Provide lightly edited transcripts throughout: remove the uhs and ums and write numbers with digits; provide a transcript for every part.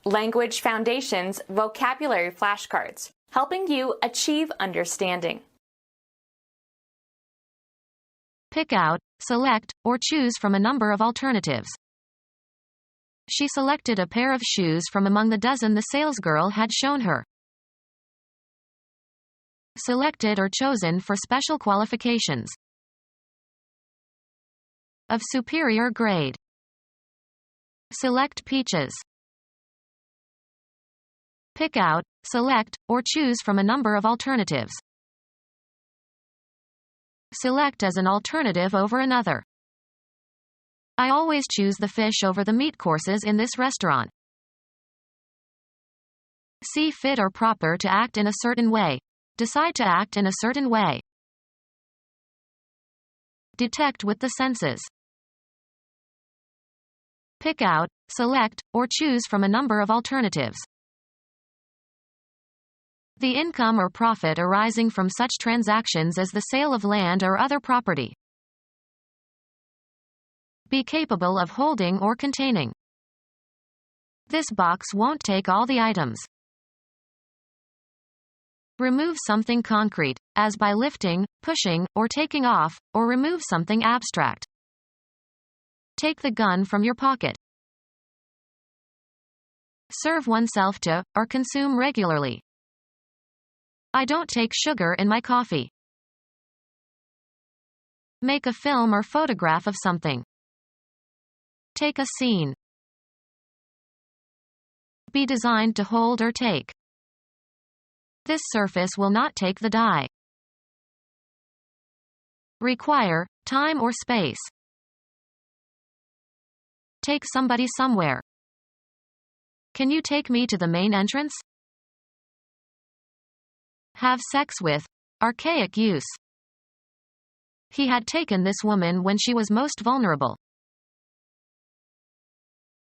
Language Foundations Vocabulary Flashcards, helping you achieve understanding. Pick out, select, or choose from a number of alternatives. She selected a pair of shoes from among the dozen the salesgirl had shown her. Selected or chosen for special qualifications. Of superior grade. Select peaches. Pick out, select, or choose from a number of alternatives. Select as an alternative over another. I always choose the fish over the meat courses in this restaurant. See fit or proper to act in a certain way. Decide to act in a certain way. Detect with the senses. Pick out, select, or choose from a number of alternatives. The income or profit arising from such transactions as the sale of land or other property. Be capable of holding or containing. This box won't take all the items. Remove something concrete, as by lifting, pushing, or taking off, or remove something abstract. Take the gun from your pocket. Serve oneself to, or consume regularly. I don't take sugar in my coffee. Make a film or photograph of something. Take a scene. Be designed to hold or take. This surface will not take the dye. Require, time or space. Take somebody somewhere. Can you take me to the main entrance? Have sex with, archaic use. He had taken this woman when she was most vulnerable.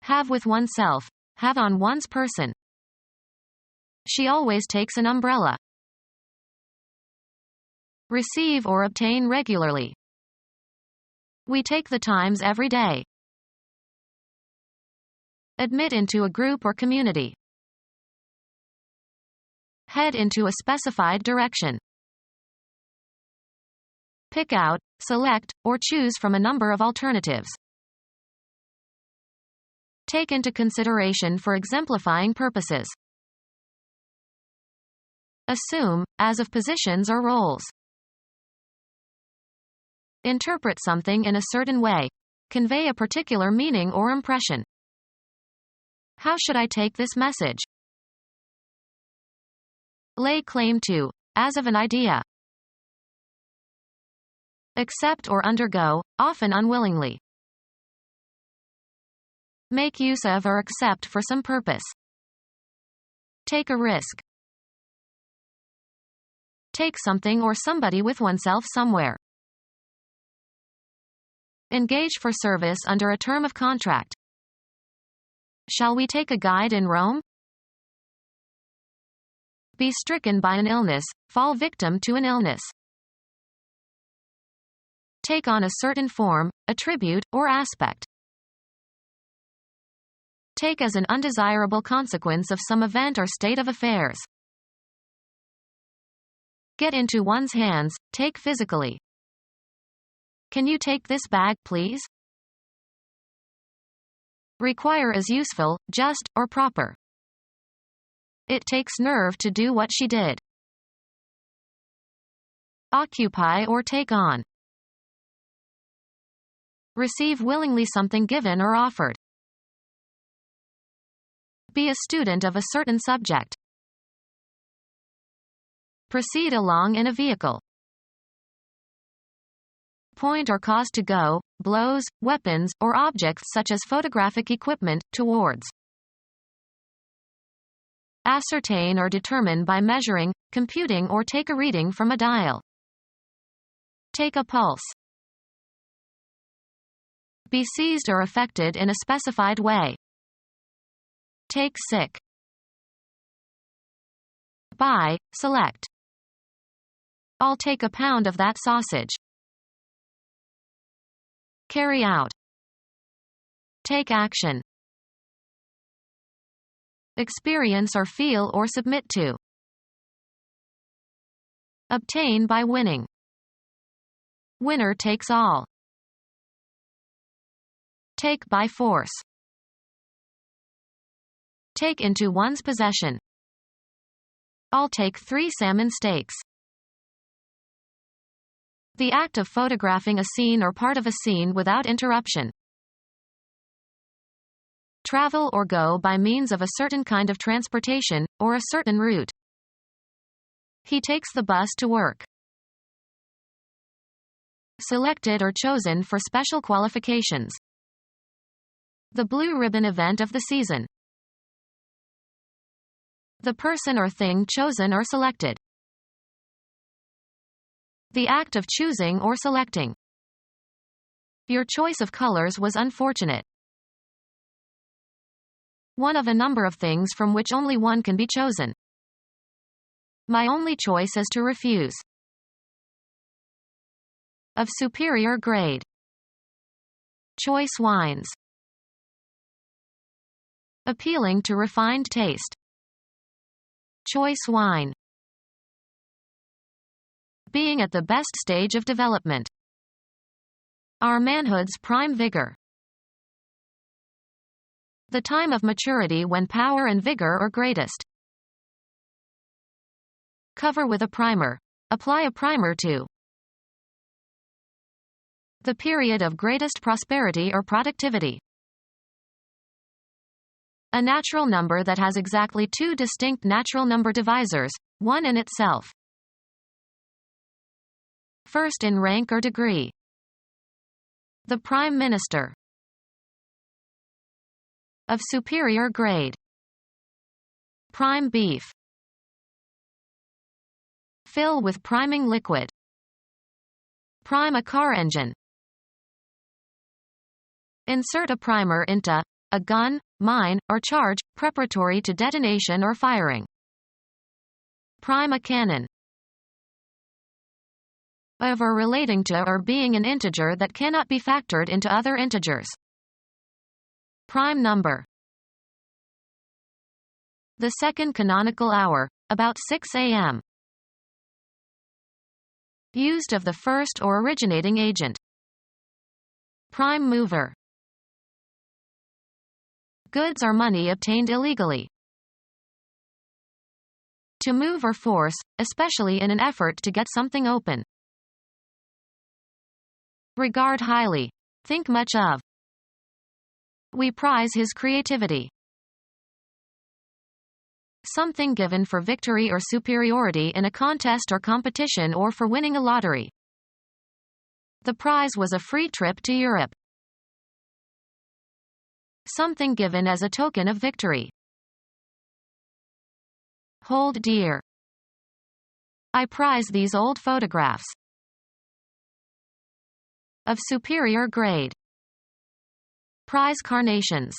Have with oneself, have on one's person. She always takes an umbrella. Receive or obtain regularly. We take the Times every day. Admit into a group or community. Head into a specified direction. Pick out, select, or choose from a number of alternatives. Take into consideration for exemplifying purposes. Assume, as of positions or roles. Interpret something in a certain way. Convey a particular meaning or impression. How should I take this message? Lay claim to, as of an idea. Accept or undergo, often unwillingly. Make use of or accept for some purpose. Take a risk. Take something or somebody with oneself somewhere. Engage for service under a term of contract. Shall we take a guide in Rome? Be stricken by an illness, fall victim to an illness. Take on a certain form, attribute, or aspect. Take as an undesirable consequence of some event or state of affairs. Get into one's hands, take physically. Can you take this bag, please? Require as useful, just, or proper. It takes nerve to do what she did. Occupy or take on. Receive willingly something given or offered. Be a student of a certain subject. Proceed along in a vehicle. Point or cause to go, blows, weapons, or objects such as photographic equipment, towards. Ascertain or determine by measuring, computing or take a reading from a dial. Take a pulse. Be seized or affected in a specified way. Take sick. Buy, select. I'll take a pound of that sausage. Carry out. Take action. experience or feel or submit to. Obtain by winning. Winner takes all. Take by force. Take into one's possession. I'll take 3 salmon steaks. The act of photographing a scene or part of a scene without interruption. Travel or go by means of a certain kind of transportation, or a certain route. He takes the bus to work. Selected or chosen for special qualifications. The blue ribbon event of the season. The person or thing chosen or selected. The act of choosing or selecting. Your choice of colors was unfortunate. One of a number of things from which only one can be chosen. My only choice is to refuse. Of superior grade. Choice wines. Appealing to refined taste. Choice wine. Being at the best stage of development. Our manhood's prime vigor. The time of maturity when power and vigor are greatest. Cover with a primer. Apply a primer to. The period of greatest prosperity or productivity. A natural number that has exactly 2 distinct natural number divisors, one in itself. First in rank or degree. The Prime Minister. Of superior grade. Prime beef. Fill with priming liquid. Prime a car engine. Insert a primer into a gun, mine, or charge, preparatory to detonation or firing. Prime a cannon. Of or relating to or being an integer that cannot be factored into other integers. Prime number. The second canonical hour, about 6 a.m. Used of the first or originating agent. Prime mover. Goods or money obtained illegally. To move or force, especially in an effort to get something open. Regard highly. Think much of. We prize his creativity. Something given for victory or superiority in a contest or competition or for winning a lottery. The prize was a free trip to Europe. Something given as a token of victory. Hold dear. I prize these old photographs. Of superior grade. Prize carnations.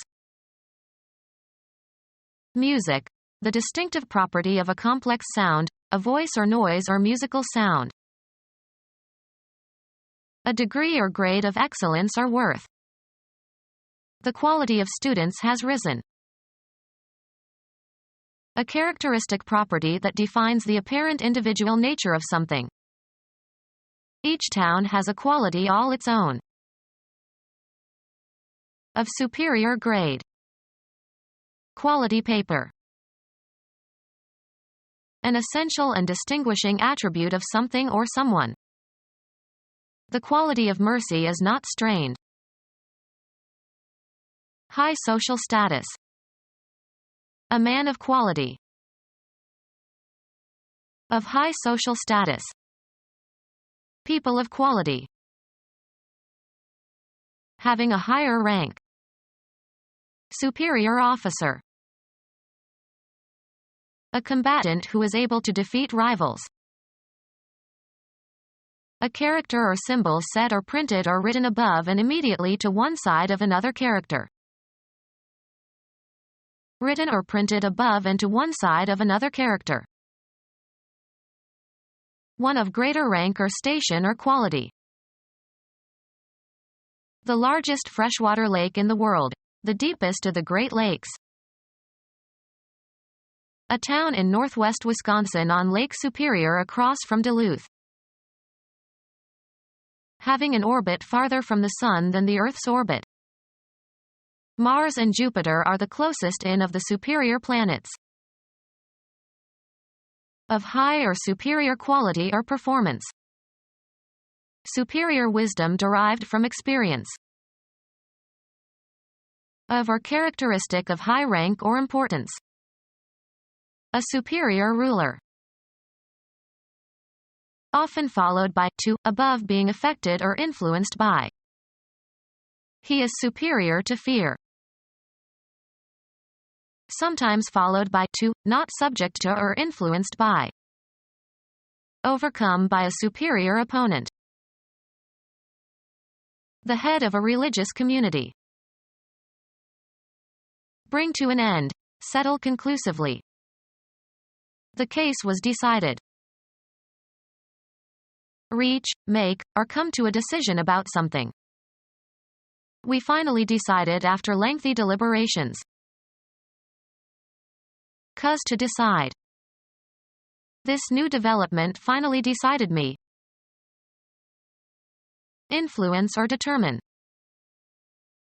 Music. The distinctive property of a complex sound, a voice or noise or musical sound. A degree or grade of excellence or worth. The quality of students has risen. A characteristic property that defines the apparent individual nature of something. Each town has a quality all its own. Of superior grade. Quality paper. An essential and distinguishing attribute of something or someone. The quality of mercy is not strained. High social status. A man of quality. Of high social status. People of quality. Having a higher rank. Superior officer. A combatant who is able to defeat rivals. A character or symbol set or printed or written above and immediately to one side of another character. Written or printed above and to one side of another character. One of greater rank or station or quality. The largest freshwater lake in the world, the deepest of the Great Lakes. A town in northwest Wisconsin on Lake Superior across from Duluth. Having an orbit farther from the Sun than the Earth's orbit. Mars and Jupiter are the closest in of the superior planets. Of high or superior quality or performance. Superior wisdom derived from experience. Of or characteristic of high rank or importance. A superior ruler. Often followed by to, above being affected or influenced by. He is superior to fear. Sometimes followed by to, not subject to or influenced by. Overcome by a superior opponent. The head of a religious community. Bring to an end. Settle conclusively. The case was decided. Reach, make, or come to a decision about something. We finally decided after lengthy deliberations. Cause to decide. This new development finally decided me. Influence or determine.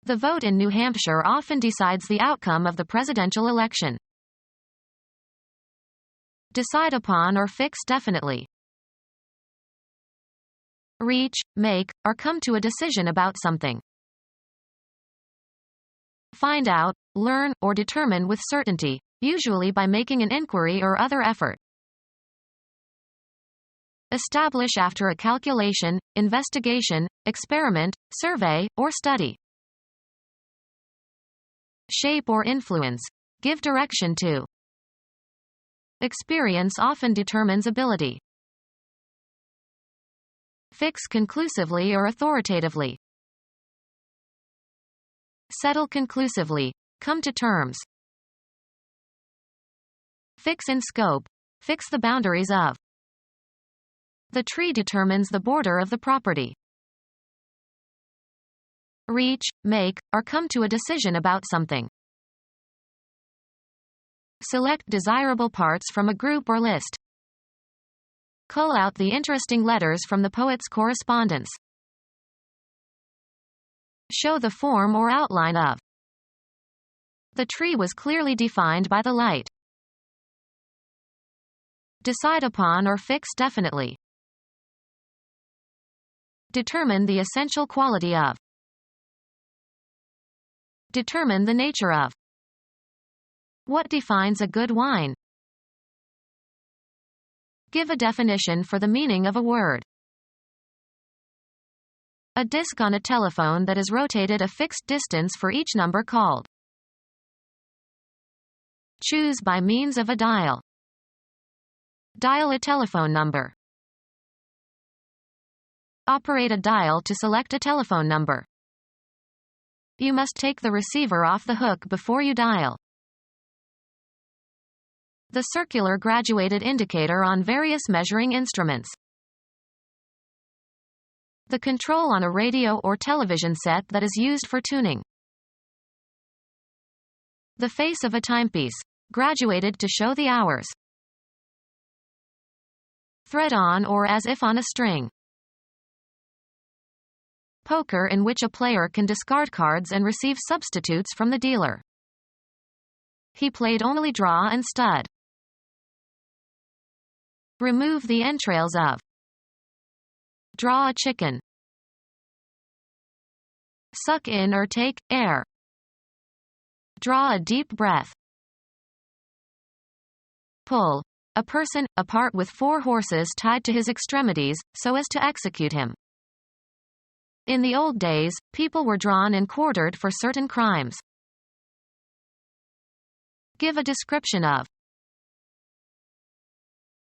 The vote in New Hampshire often decides the outcome of the presidential election. Decide upon or fix definitely. Reach, make, or come to a decision about something. Find out, learn, or determine with certainty, usually by making an inquiry or other effort. Establish after a calculation, investigation, experiment, survey, or study. Shape or influence. Give direction to. Experience often determines ability. Fix conclusively or authoritatively. Settle conclusively. Come to terms. Fix in scope. Fix the boundaries of. The tree determines the border of the property. Reach, make, or come to a decision about something. Select desirable parts from a group or list. Cull out the interesting letters from the poet's correspondence. Show the form or outline of. The tree was clearly defined by the light. Decide upon or fix definitely. Determine the essential quality of. Determine the nature of. What defines a good wine? Give a definition for the meaning of a word. A disc on a telephone that is rotated a fixed distance for each number called. Choose by means of a dial. Dial a telephone number. Operate a dial to select a telephone number. You must take the receiver off the hook before you dial. The circular graduated indicator on various measuring instruments. The control on a radio or television set that is used for tuning. The face of a timepiece, graduated to show the hours. Thread on or as if on a string. Poker, in which a player can discard cards and receive substitutes from the dealer. He played only draw and stud. Remove the entrails of. Draw a chicken. Suck in or take air. Draw a deep breath. Pull. A person, apart with 4 horses tied to his extremities, so as to execute him. In the old days, people were drawn and quartered for certain crimes. Give a description of.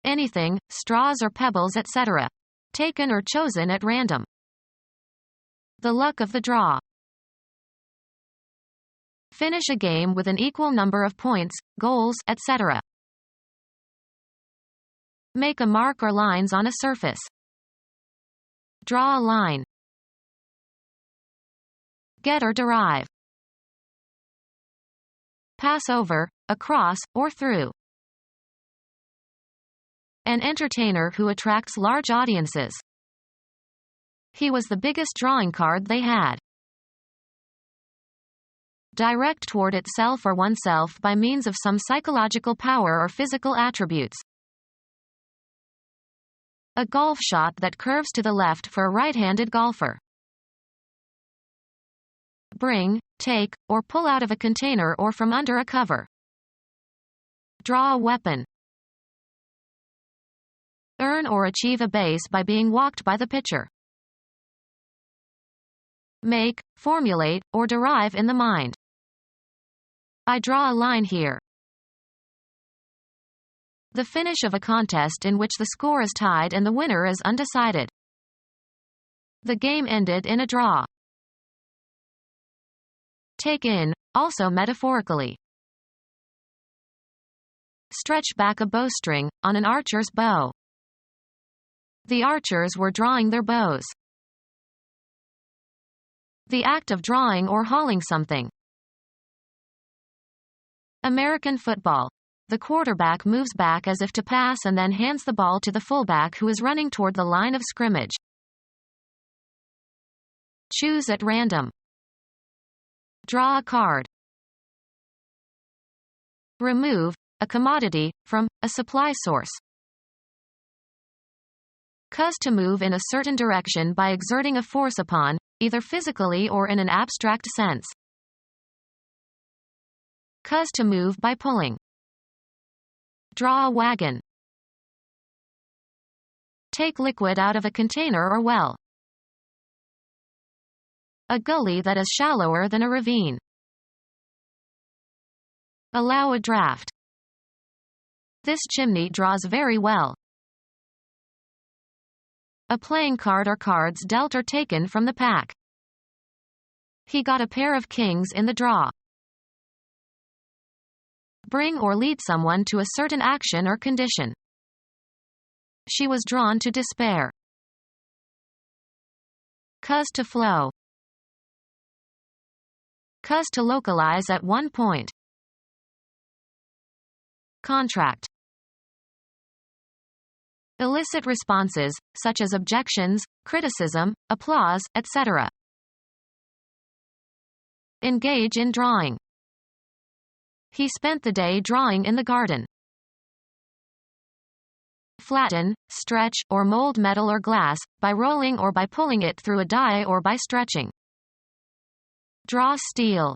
Anything, straws or pebbles, etc. Taken or chosen at random. The luck of the draw. Finish a game with an equal number of points, goals, etc. Make a mark or lines on a surface. Draw a line. Get or derive. Pass over, across, or through. An entertainer who attracts large audiences. He was the biggest drawing card they had. Direct toward itself or oneself by means of some psychological power or physical attributes. A golf shot that curves to the left for a right-handed golfer. Bring, take, or pull out of a container or from under a cover. Draw a weapon. Earn or achieve a base by being walked by the pitcher. Make, formulate, or derive in the mind. I draw a line here. The finish of a contest in which the score is tied and the winner is undecided. The game ended in a draw. Take in, also metaphorically. Stretch back a bowstring, on an archer's bow. The archers were drawing their bows. The act of drawing or hauling something. American football. The quarterback moves back as if to pass and then hands the ball to the fullback who is running toward the line of scrimmage. Choose at random. Draw a card. Remove, a commodity, from, a supply source. Cause to move in a certain direction by exerting a force upon, either physically or in an abstract sense. Cause to move by pulling. Draw a wagon. Take liquid out of a container or well. A gully that is shallower than a ravine. Allow a draft. This chimney draws very well. A playing card or cards dealt or taken from the pack. He got a pair of kings in the draw. Bring or lead someone to a certain action or condition. She was drawn to despair. Cause to flow. Cause to localize at one point. Contract. Elicit responses, such as objections, criticism, applause, etc. Engage in drawing. He spent the day drawing in the garden. Flatten, stretch, or mold metal or glass, by rolling or by pulling it through a die or by stretching. Draw steel.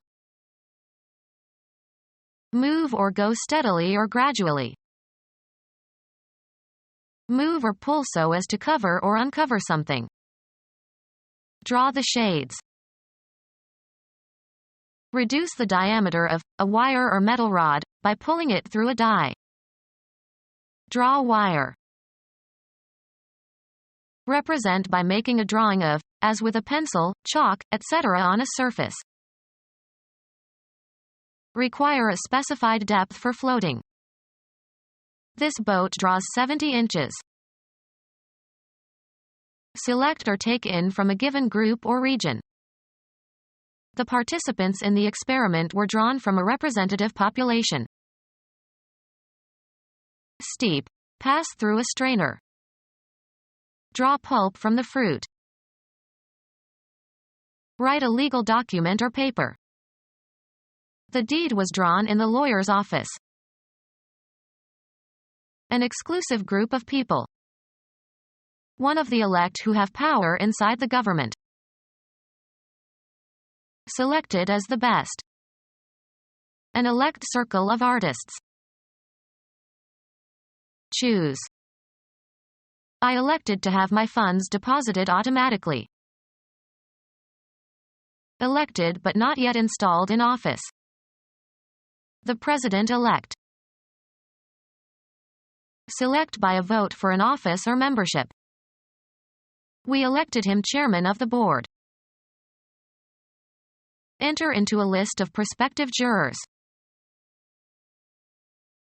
Move or go steadily or gradually. Move or pull so as to cover or uncover something. Draw the shades. Reduce the diameter of a wire or metal rod by pulling it through a die. Draw wire. Represent by making a drawing of, as with a pencil, chalk, etc. on a surface. Require a specified depth for floating. This boat draws 70 inches. Select or take in from a given group or region. The participants in the experiment were drawn from a representative population. Steep. Pass through a strainer. Draw pulp from the fruit. Write a legal document or paper. The deed was drawn in the lawyer's office. An exclusive group of people. One of the elect who have power inside the government. Selected as the best. An elect circle of artists. Choose. I elected to have my funds deposited automatically. Elected but not yet installed in office. The president-elect. Select by a vote for an office or membership. We elected him chairman of the board. Enter into a list of prospective jurors.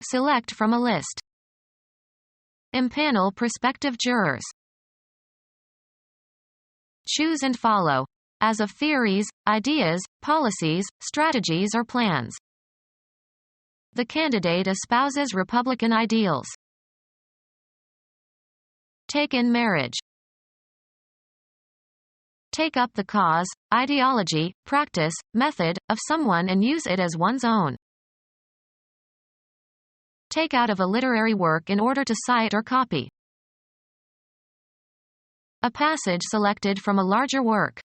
Select from a list. Impanel prospective jurors. Choose and follow, as of theories, ideas, policies, strategies or plans. The candidate espouses Republican ideals. Take in marriage. Take up the cause, ideology, practice, method, of someone and use it as one's own. Take out of a literary work in order to cite or copy. A passage selected from a larger work.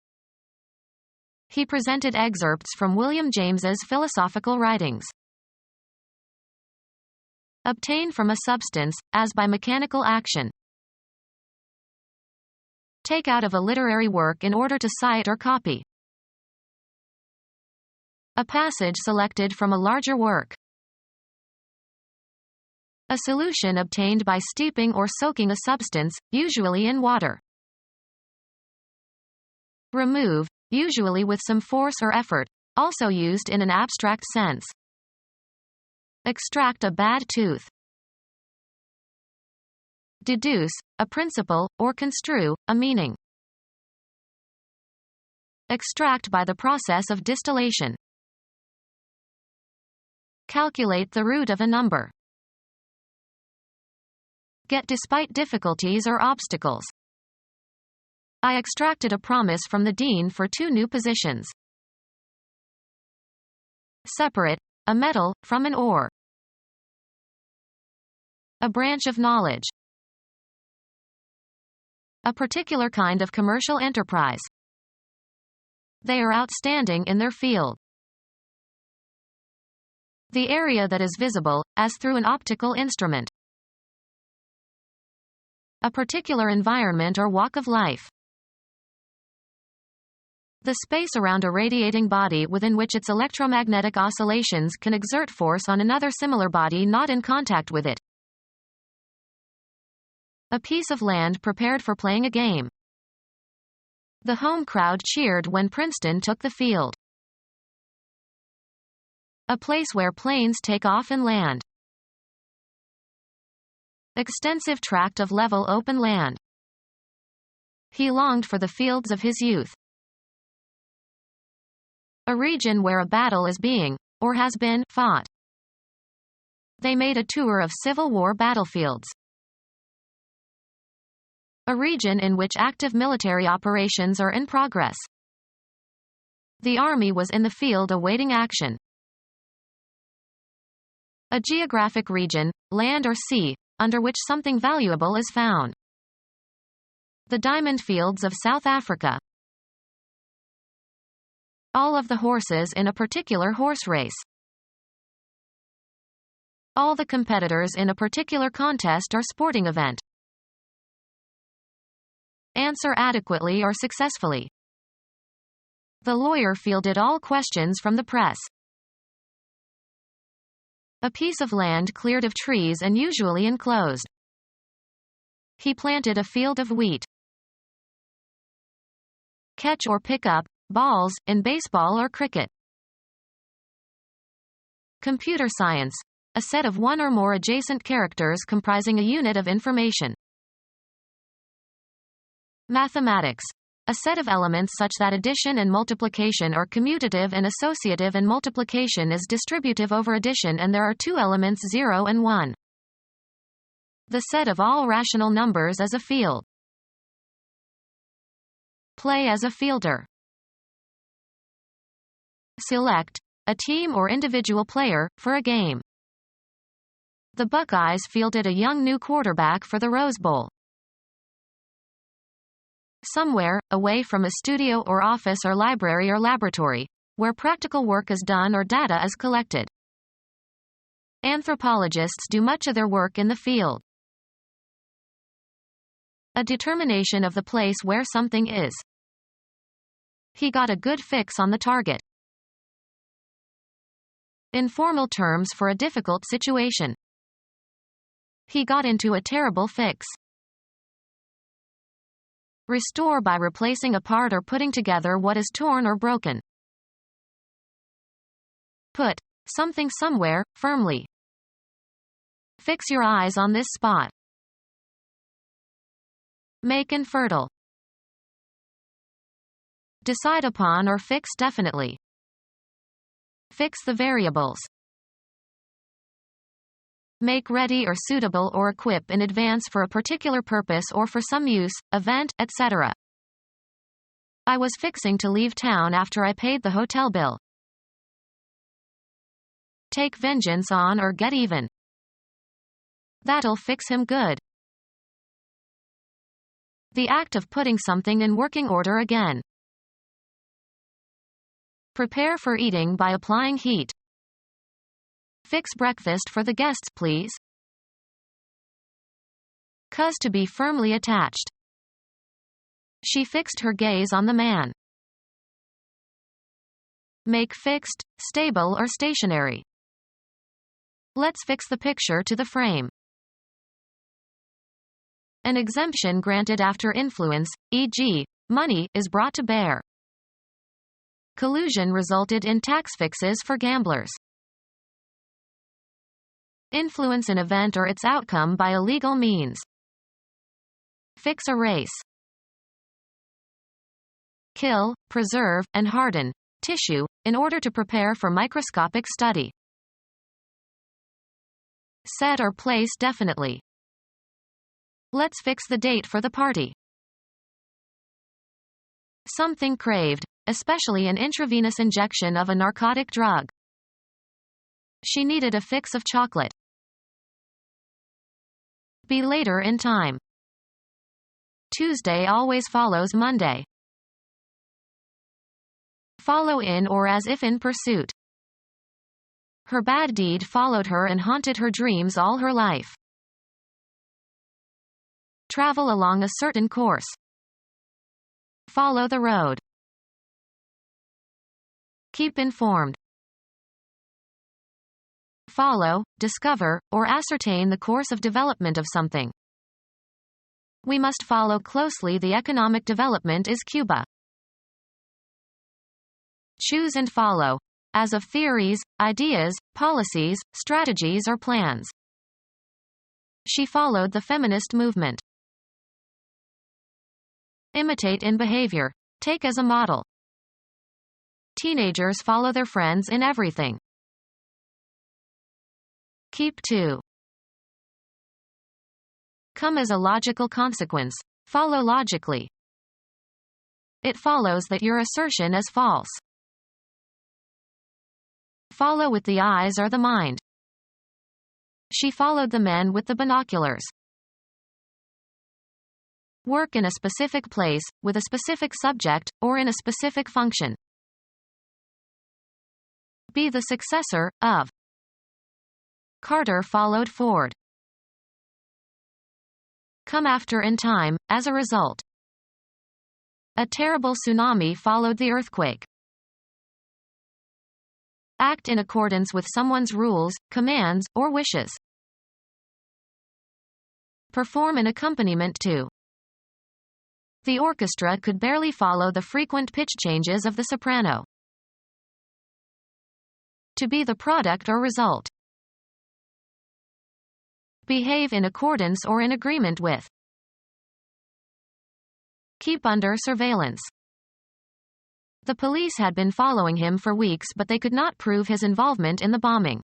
He presented excerpts from William James's philosophical writings. Obtain from a substance, as by mechanical action. Take out of a literary work in order to cite or copy. A passage selected from a larger work. A solution obtained by steeping or soaking a substance, usually in water. Remove, usually with some force or effort, also used in an abstract sense. Extract a bad tooth. Deduce, a principle, or construe, a meaning. Extract by the process of distillation. Calculate the root of a number. Get despite difficulties or obstacles. I extracted a promise from the dean for 2 new positions. Separate, a metal, from an ore. A branch of knowledge. A particular kind of commercial enterprise. They are outstanding in their field. The area that is visible, as through an optical instrument. A particular environment or walk of life. The space around a radiating body within which its electromagnetic oscillations can exert force on another similar body not in contact with it. A piece of land prepared for playing a game. The home crowd cheered when Princeton took the field. A place where planes take off and land. Extensive tract of level open land. He longed for the fields of his youth. A region where a battle is being, or has been, fought. They made a tour of Civil War battlefields. A region in which active military operations are in progress. The army was in the field awaiting action. A geographic region, land or sea, under which something valuable is found. The diamond fields of South Africa. All of the horses in a particular horse race. All the competitors in a particular contest or sporting event. Answer adequately or successfully. The lawyer fielded all questions from the press. A piece of land cleared of trees and usually enclosed. He planted a field of wheat. Catch or pick up balls in baseball or cricket. Computer science, a set of one or more adjacent characters comprising a unit of information. Mathematics, a set of elements such that addition and multiplication are commutative and associative and multiplication is distributive over addition and there are 2 elements 0 and 1. The set of all rational numbers as a field. Play as a fielder. Select, a team or individual player, for a game. The Buckeyes fielded a young new quarterback for the Rose Bowl. Somewhere, away from a studio or office or library or laboratory, where practical work is done or data is collected. Anthropologists do much of their work in the field. A determination of the place where something is. He got a good fix on the target. Informal terms for a difficult situation. He got into a terrible fix. Restore by replacing a part or putting together what is torn or broken. Put something somewhere, firmly. Fix your eyes on this spot. Make infertile. Decide upon or fix definitely. Fix the variables. Make ready or suitable or equip in advance for a particular purpose or for some use, event, etc. I was fixing to leave town after I paid the hotel bill. Take vengeance on or get even. That'll fix him good. The act of putting something in working order again. Prepare for eating by applying heat. Fix breakfast for the guests, please. Cause to be firmly attached. She fixed her gaze on the man. Make fixed, stable or stationary. Let's fix the picture to the frame. An exemption granted after influence, e.g., money, is brought to bear. Collusion resulted in tax fixes for gamblers. Influence an event or its outcome by illegal means. Fix a race. Kill, preserve, and harden tissue in order to prepare for microscopic study. Set or place definitely. Let's fix the date for the party. Something craved, especially an intravenous injection of a narcotic drug. She needed a fix of chocolate. Be later in time. Tuesday always follows Monday. Follow in or as if in pursuit. Her bad deed followed her and haunted her dreams all her life. Travel along a certain course. Follow the road. Keep informed. Follow, discover, or ascertain the course of development of something. We must follow closely the economic development is Cuba. Choose and follow, as of theories, ideas, policies, strategies or plans. She followed the feminist movement. Imitate in behavior. Take as a model. Teenagers follow their friends in everything. Keep to. Come as a logical consequence. Follow logically. It follows that your assertion is false. Follow with the eyes or the mind. She followed the men with the binoculars. Work in a specific place, with a specific subject, or in a specific function. Be the successor of. Carter followed Ford. Come after in time, as a result. A terrible tsunami followed the earthquake. Act in accordance with someone's rules, commands, or wishes. Perform an accompaniment to. The orchestra could barely follow the frequent pitch changes of the soprano. To be the product or result. Behave in accordance or in agreement with. Keep under surveillance. The police had been following him for weeks, but they could not prove his involvement in the bombing.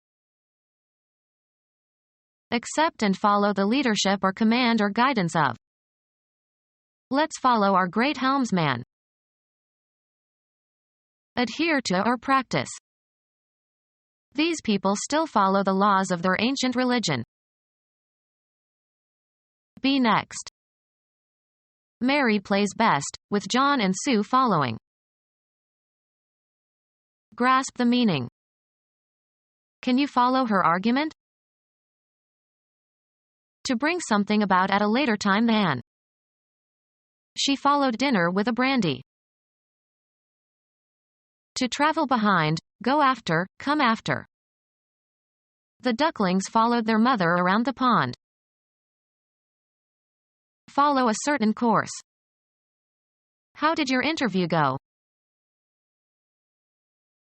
Accept and follow the leadership or command or guidance of. Let's follow our great helmsman. Adhere to or practice. These people still follow the laws of their ancient religion. Be next. Mary plays best, with John and Sue following. Grasp the meaning. Can you follow her argument? To bring something about at a later time than. She followed dinner with a brandy. To travel behind, go after, come after. The ducklings followed their mother around the pond. Follow a certain course. How did your interview go?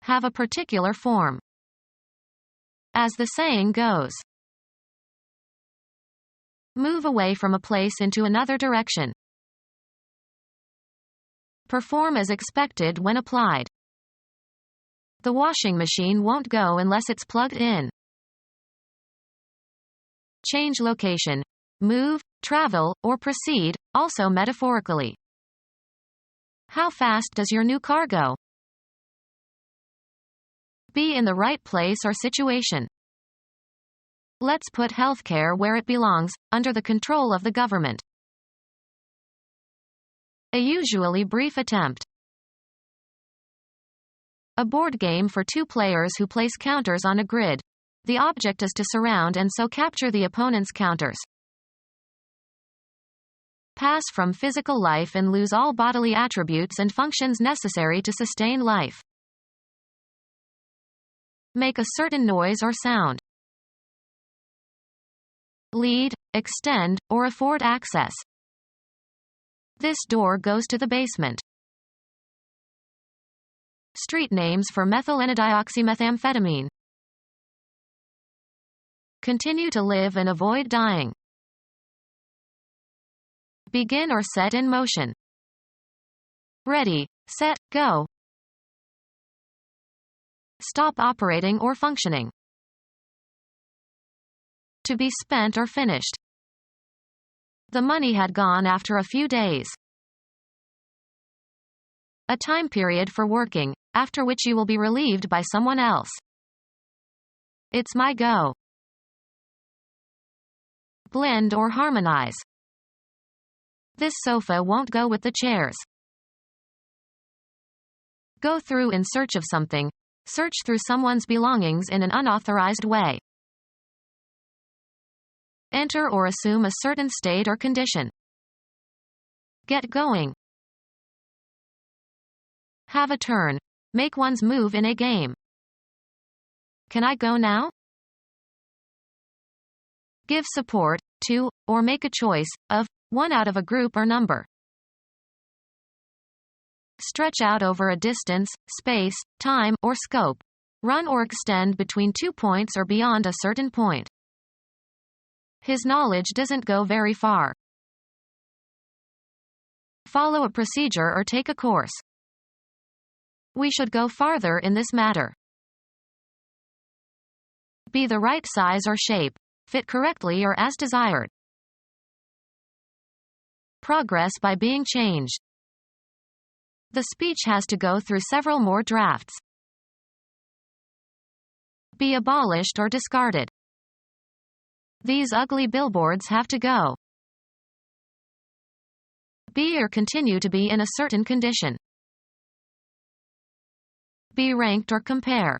Have a particular form. As the saying goes. Move away from a place into another direction. Perform as expected when applied. The washing machine won't go unless it's plugged in. change location, move, travel, or proceed, also metaphorically. How fast does your new car go? Be in the right place or situation. Let's put healthcare where it belongs, under the control of the government. A usually brief attempt. A board game for two players who place counters on a grid. The object is to surround and so capture the opponent's counters. Pass from physical life and lose all bodily attributes and functions necessary to sustain life. Make a certain noise or sound. Lead, extend, or afford access. This door goes to the basement. Street names for methylenedioxymethamphetamine. Continue to live and avoid dying. Begin or set in motion. Ready, set, go. Stop operating or functioning. To be spent or finished. The money had gone after a few days. A time period for working, after which you will be relieved by someone else. It's my go. Blend or harmonize. This sofa won't go with the chairs. Go through in search of something. Search through someone's belongings in an unauthorized way. Enter or assume a certain state or condition. Get going. Have a turn. Make one's move in a game. Can I go now? Give support to, or make a choice of, one out of a group or number. Stretch out over a distance, space, time, or scope. Run or extend between 2 points or beyond a certain point. His knowledge doesn't go very far. Follow a procedure or take a course. We should go farther in this matter. Be the right size or shape. Fit correctly or as desired. Progress by being changed. The speech has to go through several more drafts. Be abolished or discarded. These ugly billboards have to go. Be or continue to be in a certain condition. Be ranked or compare.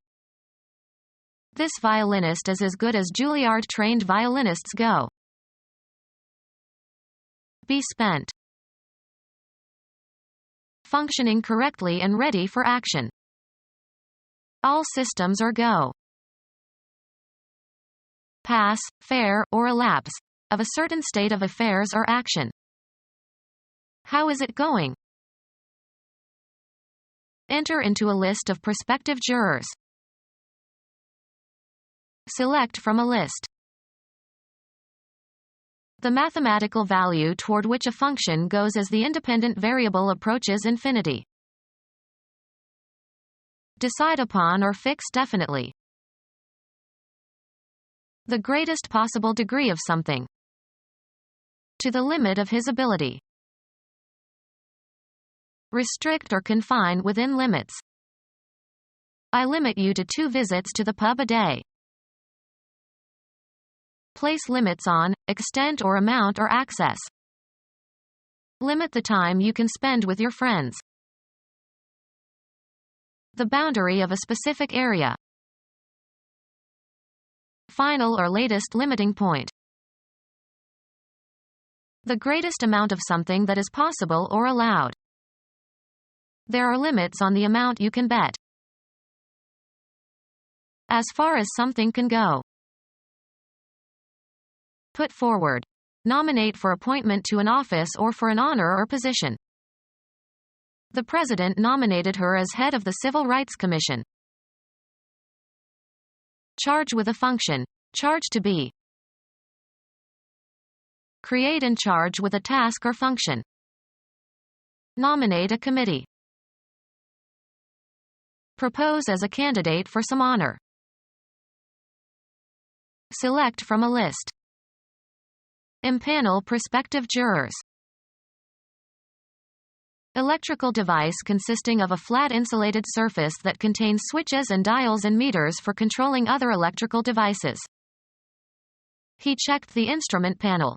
This violinist is as good as Juilliard-trained violinists go. Be spent. Functioning correctly and ready for action. All systems are go. Pass, fair, or elapse, of a certain state of affairs or action. How is it going? Enter into a list of prospective jurors. Select from a list. The mathematical value toward which a function goes as the independent variable approaches infinity. Decide upon or fix definitely. The greatest possible degree of something. To the limit of his ability. Restrict or confine within limits. I limit you to 2 visits to the pub a day. Place limits on, extent or amount or access. Limit the time you can spend with your friends. The boundary of a specific area. Final or latest limiting point. The greatest amount of something that is possible or allowed. There are limits on the amount you can bet. As far as something can go. Put forward. Nominate for appointment to an office or for an honor or position. The President nominated her as head of the Civil Rights Commission. Charge with a function. Charge to be. Create and charge with a task or function. Nominate a committee. Propose as a candidate for some honor. Select from a list. Impanel prospective jurors. Electrical device consisting of a flat insulated surface that contains switches and dials and meters for controlling other electrical devices. He checked the instrument panel.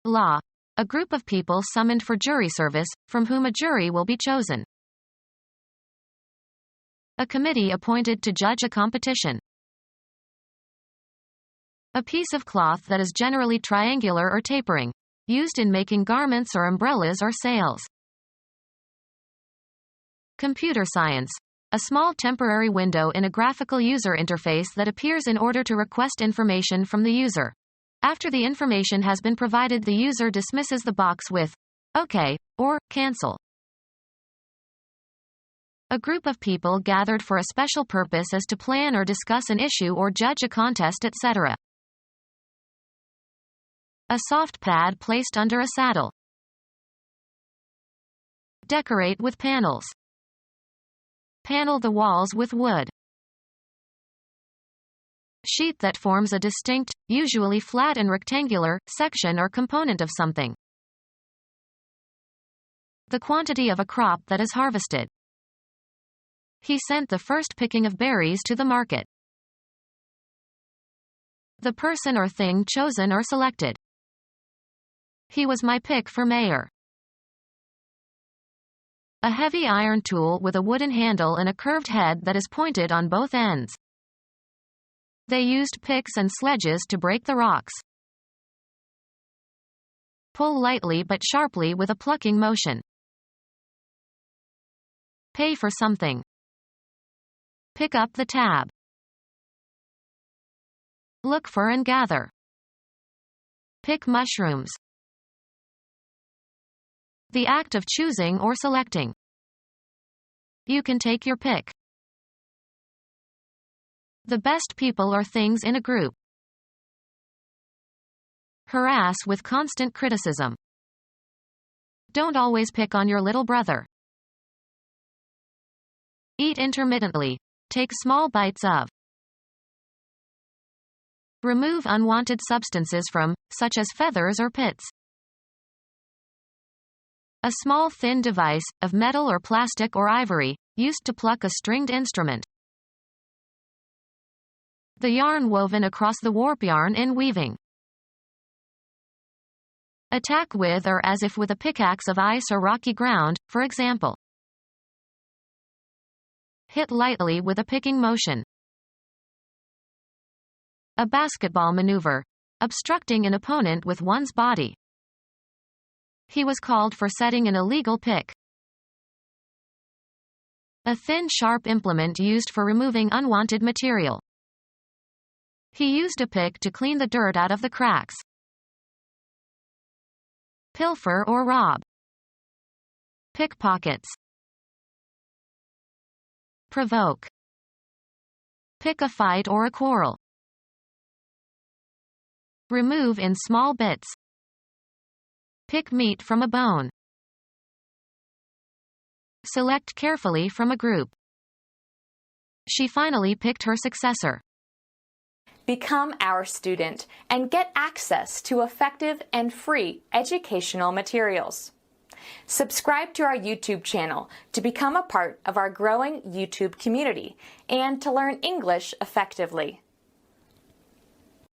Law. A group of people summoned for jury service, from whom a jury will be chosen. A committee appointed to judge a competition. A piece of cloth that is generally triangular or tapering, used in making garments or umbrellas or sails. Computer science. A small temporary window in a graphical user interface that appears in order to request information from the user. After the information has been provided, the user dismisses the box with OK or cancel. A group of people gathered for a special purpose as to plan or discuss an issue or judge a contest, etc. A soft pad placed under a saddle. Decorate with panels. Panel the walls with wood. Sheet that forms a distinct, usually flat and rectangular, section or component of something. The quantity of a crop that is harvested. He sent the first picking of berries to the market. The person or thing chosen or selected. He was my pick for mayor. A heavy iron tool with a wooden handle and a curved head that is pointed on both ends. They used picks and sledges to break the rocks. Pull lightly but sharply with a plucking motion. Pay for something. Pick up the tab. Look for and gather. Pick mushrooms. The act of choosing or selecting. You can take your pick. The best people or things in a group. Harass with constant criticism. Don't always pick on your little brother. Eat intermittently. Take small bites of. Remove unwanted substances from, such as feathers or pits. A small thin device, of metal or plastic or ivory, used to pluck a stringed instrument. The yarn woven across the warp yarn in weaving. Attack with or as if with a pickaxe of ice or rocky ground, for example. Hit lightly with a picking motion. A basketball maneuver. Obstructing an opponent with one's body. He was called for setting an illegal pick. A thin sharp implement used for removing unwanted material. He used a pick to clean the dirt out of the cracks. Pilfer or rob. Pickpockets. Provoke. Pick a fight or a quarrel. Remove in small bits. Pick meat from a bone. Select carefully from a group. She finally picked her successor. Become our student and get access to effective and free educational materials. Subscribe to our YouTube channel to become a part of our growing YouTube community and to learn English effectively.